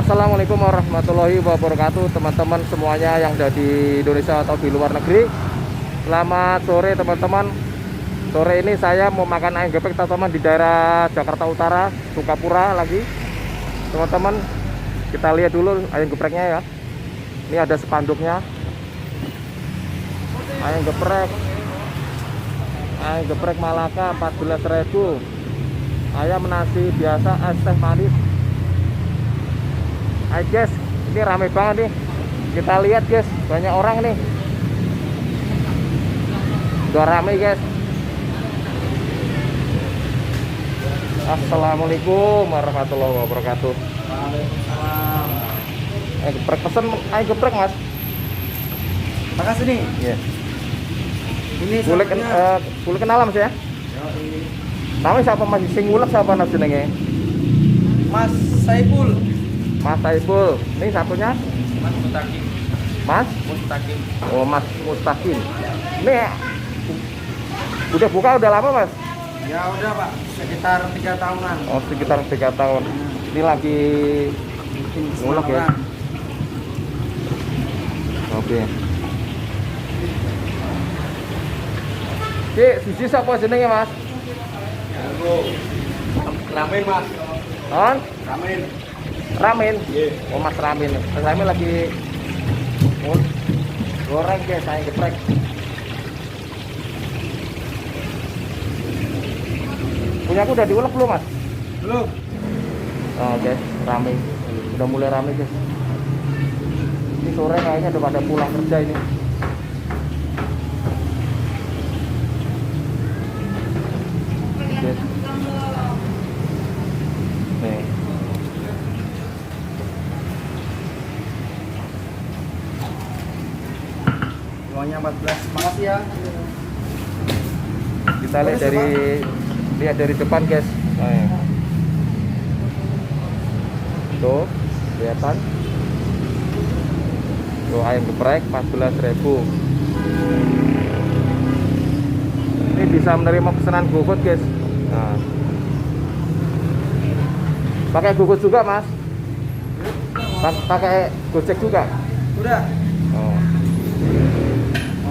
Assalamualaikum warahmatullahi wabarakatuh, teman-teman semuanya yang ada di Indonesia atau di luar negeri. Selamat sore teman-teman. Sore ini saya mau makan ayam geprek teman-teman di daerah Jakarta Utara, Sukapura lagi. Teman-teman, kita lihat dulu ayam gepreknya ya. Ini ada spanduknya. Ayam geprek Malaka 14.000. Ayam nasi biasa, es teh manis. Hai guys, ini rame banget nih. Kita lihat guys, banyak orang nih. Udah rame guys. Assalamualaikum warahmatullahi wabarakatuh. Waalaikumsalam. Geprek pesen ayam geprek mas. Makasih nih. Iya. Ini Boleh kenalan mas ya? Namanya siapa mas? Sing ngulek siapa mas jenenge? Mas Saiful. Mas Saiful. Ini satunya? Mas Mustaqim. Mas? Mustaqim. Oh Mas Mustaqim. Ini udah buka udah lama mas? Ya udah Pak, sekitar 3 tahunan. Oh sekitar 3 tahun. Ini lagi ngulek ya? Oke. Siji siapa jenenge mas? Ramen Mas. On? Ramen. Ramen. Iya. Oh mas Ramen. Mas Ramen lagi goreng guys, ayam geprek. Punya aku udah diulek belum mas? Belum. Oh, oke, rame. Udah mulai rame guys. Ini sore kayaknya udah pada pulang kerja ini. Oke. Nih. Uangnya 14. Makasih ya. Kita lihat dari depan guys. Nah, tuh kelihatan tuh ayam geprek 14.000. Ini bisa menerima pesanan GoFood guys. Nah, pakai GoFood juga mas? Pakai Gojek juga? Udah. Oh.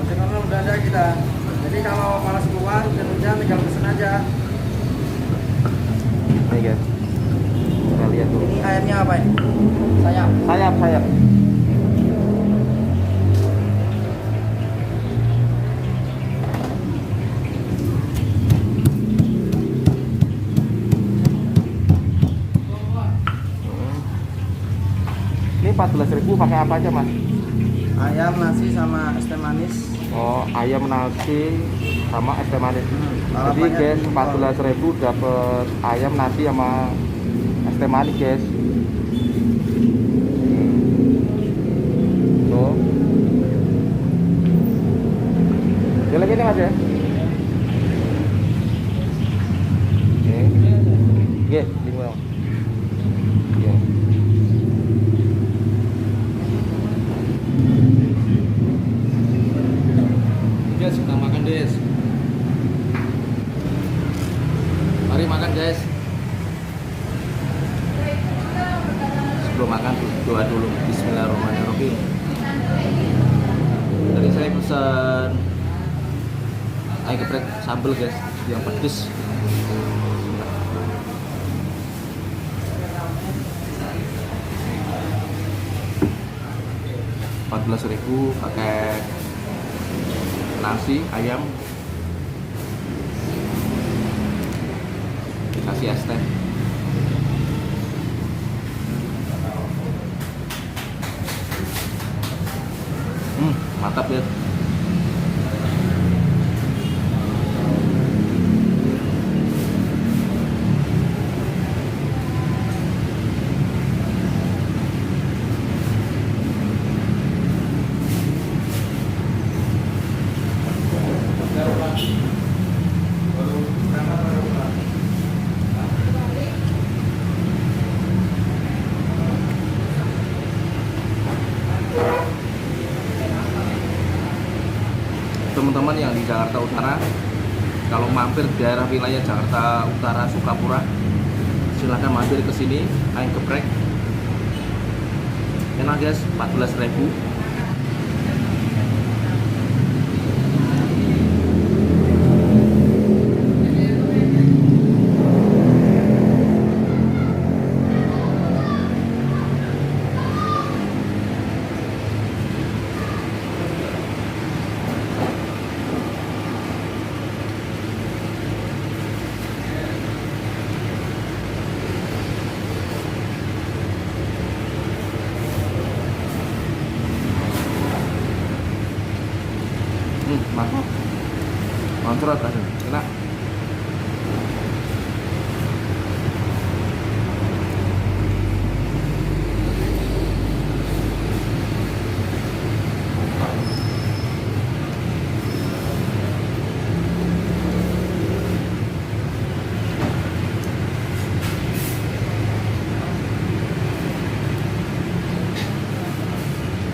Ojek online udah ada kita. Jadi kalau malas keluar hujan-hujan tinggal pesen aja. Ini guys, kita lihat dulu. Ini ayamnya apa ini? Sayap. Sayap. Ini 14.000 pakai apa aja mas? Ayam, nasi sama es teh manis. Oh, ayam nasi sama es teh manis. Jadi guys, 14.000 dapat ayam nasi sama es teh manis guys. Tuh. Jelek ini mas ya? Oke, lima. Oke. Guys, kita makan guys. Mari makan guys. Sebelum makan doa dulu. Bismillahirrahmanirrahim. Tadi saya pesan ayam geprek sambal guys, yang pedes. Rp14.000 pakai nasi, ayam, kasih es teh. Mantap ya. Teman-teman yang di Jakarta Utara, kalau mampir di daerah wilayah Jakarta Utara Sukapura, silahkan mampir ke sini, ayam geprek Enak guys, 14.000. Mantap, mantap rasanya, enak.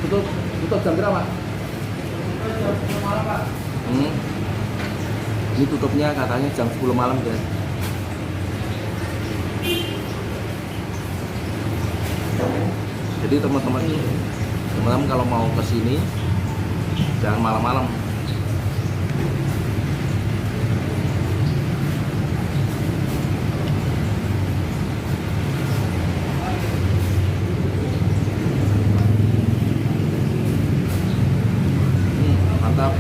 Tutup jam berapa? Ini tutupnya katanya jam 10 malam guys. Jadi teman-teman kalau mau ke sini jangan malam-malam. Mantap.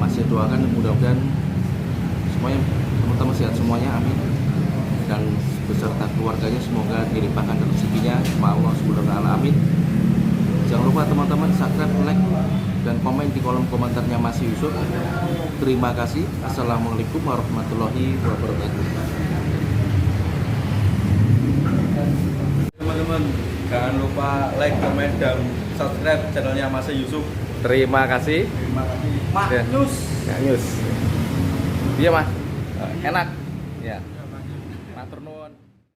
masih doakan mudah-mudahan semuanya teman-teman sehat semuanya, amin. Dan beserta keluarganya semoga dilimpahkan rezekinya sama Allah Subhanahu wa taala, amin. Jangan lupa teman-teman subscribe, like, dan komen di kolom komentarnya Mas Yusuf. Terima kasih. Assalamualaikum warahmatullahi wabarakatuh. Teman-teman, jangan lupa like, komen, dan subscribe channelnya Mas Yusuf. Terima kasih. Terima kasih. Ya. News. News. Iya, Mas. Enak. Ya. Matur nuwun.